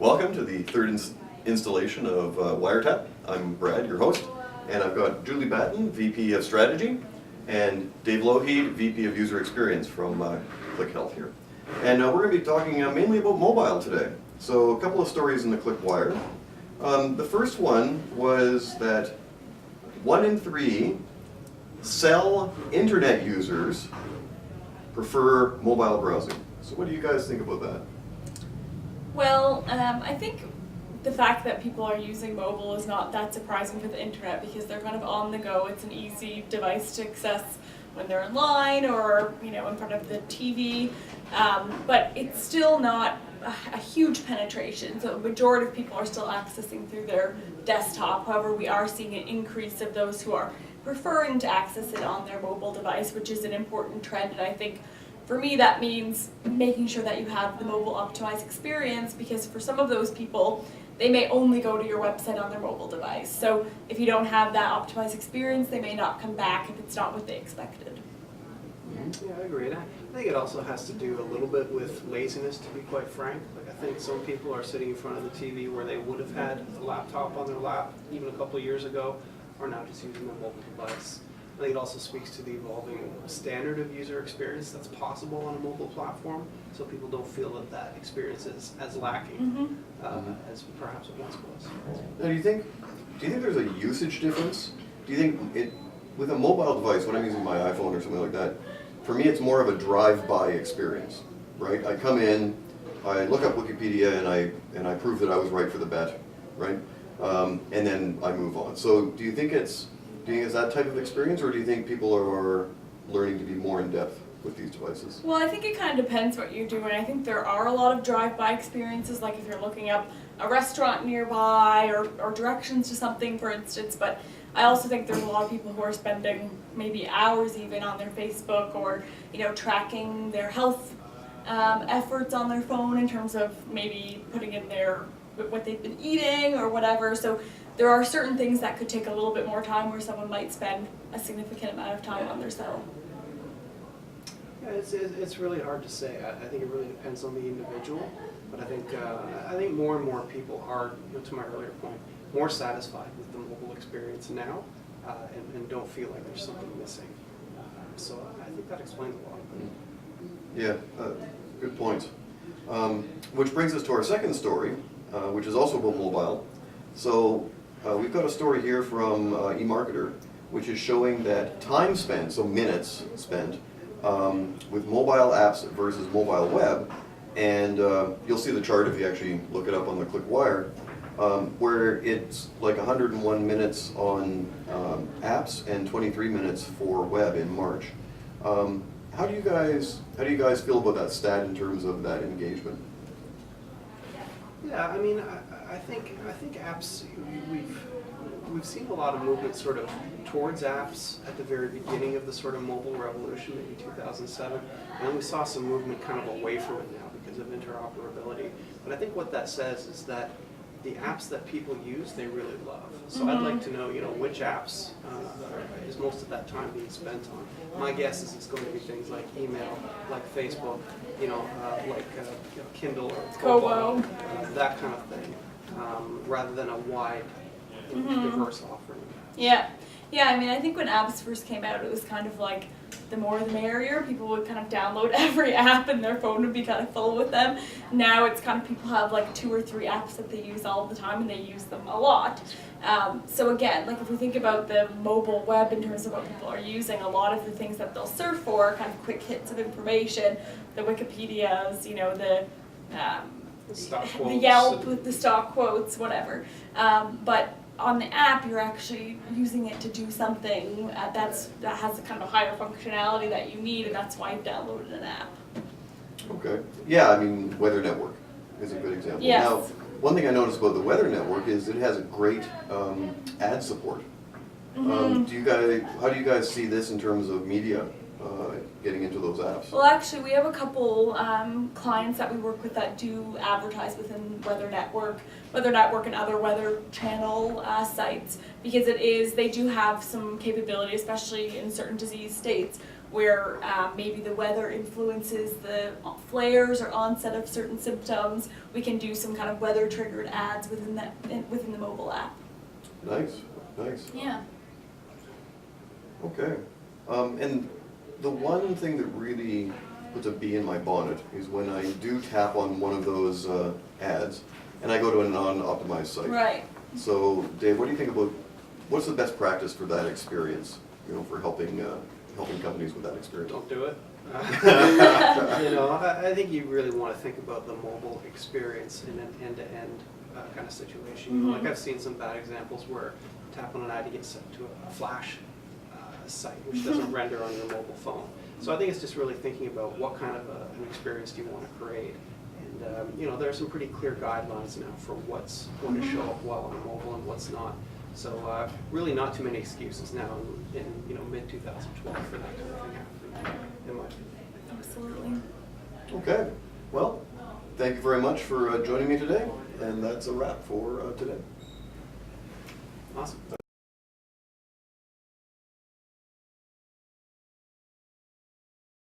Welcome to the third installation of Wiretap. I'm Brad, your host, and I've got Julie Batten, VP of Strategy, and Dave Lougheed, VP of User Experience from Klick Health here. And we're going to be talking mainly about mobile today. So a couple of stories in the Klick Wire. The first one was that 1 in 3 cell internet users prefer mobile browsing. So what do you guys think about that? Well, I think the fact that people are using mobile is not that surprising for the internet because they're kind of on the go. It's an easy device to access when they're online or in front of the TV, but it's still not a huge penetration. So the majority of people are still accessing through their desktop. However, we are seeing an increase of those who are preferring to access it on their mobile device, which is an important trend, and I think for me, that means making sure that you have the mobile optimized experience, because for some of those people, they may only go to your website on their mobile device. So if you don't have that optimized experience, they may not come back if it's not what they expected. Yeah, I agree. And I think it also has to do a little bit with laziness, to be quite frank. Like, I think some people are sitting in front of the TV where they would have had a laptop on their lap even a couple of years ago, are now just using their mobile device. I think it also speaks to the evolving standard of user experience that's possible on a mobile platform, so people don't feel that that experience is as lacking as perhaps it once was. Now, do you think there's a usage difference? Do you think with a mobile device, when I'm using my iPhone or something like that, for me it's more of a drive-by experience, right? I come in, I look up Wikipedia, and I prove that I was right for the bet, right? And then I move on. So do you think it's that type of experience, or do you think people are learning to be more in depth with these devices? Well, I think it kind of depends what you're doing. I think there are a lot of drive-by experiences, like if you're looking up a restaurant nearby or directions to something, for instance, but I also think there's a lot of people who are spending maybe hours even on their Facebook or tracking their health efforts on their phone in terms of maybe putting in what they've been eating or whatever. So there are certain things that could take a little bit more time where someone might spend a significant amount of time on their cell. Yeah, it's really hard to say. I think it really depends on the individual, but I think more and more people are, to my earlier point, more satisfied with the mobile experience now, and don't feel like there's something missing. So I think that explains a lot. Yeah, good point. Which brings us to our second story, which is also about mobile. So we've got a story here from eMarketer, which is showing that time spent, so minutes spent, with mobile apps versus mobile web, and you'll see the chart if you actually look it up on the Klick Wire, where it's like 101 minutes on apps and 23 minutes for web in March. How do you guys feel about that stat in terms of that engagement? Yeah, I mean, I think apps, we've seen a lot of movement sort of towards apps at the very beginning of the sort of mobile revolution, maybe 2007, and then we saw some movement kind of away from it now because of interoperability. But I think what that says is that the apps that people use, they really love. So I'd like to know, which apps is most of that time being spent on. My guess is it's going to be things like email, like Facebook, like Kindle or Kobo, that kind of thing, rather than a wide, diverse offering. Yeah, I mean, I think when apps first came out, it was kind of like the more the merrier. People would kind of download every app and their phone would be kind of full with them. Now it's kind of people have like 2 or 3 apps that they use all the time and they use them a lot. So again, like if we think about the mobile web in terms of what people are using, a lot of the things that they'll surf for are kind of quick hits of information, the Wikipedias, the Yelp with the stock quotes, whatever. But on the app, you're actually using it to do something that has a kind of a higher functionality that you need, and that's why you've downloaded an app. Okay. Yeah, I mean, Weather Network is a good example. Yes. Now, one thing I noticed about the Weather Network is it has a great ad support. How do you guys see this in terms of media getting into those apps? Well, actually, we have a couple clients that we work with that do advertise within Weather Network and other weather channel sites, because they do have some capability, especially in certain disease states, where maybe the weather influences the flares or onset of certain symptoms. We can do some kind of weather triggered ads within the mobile app. Nice, nice. Yeah. Okay. And the one thing that really puts a bee in my bonnet is when I do tap on one of those ads and I go to a non-optimized site. Right. So, Dave, what do you think about, what's the best practice for that experience, you know, for helping companies with that experience? Don't do it. I think you really want to think about the mobile experience in an end-to-end kind of situation. Mm-hmm. Like I've seen some bad examples where tap on an ad, you get sent to a flash site, which doesn't render on your mobile phone. So I think it's just really thinking about what kind of an experience do you want to create. And there are some pretty clear guidelines now for what's going to show up well on a mobile and what's not. So really not too many excuses now in mid-2012 for that kind of thing happening, in my opinion. Absolutely. Okay. Well, thank you very much for joining me today, and that's a wrap for today. Awesome.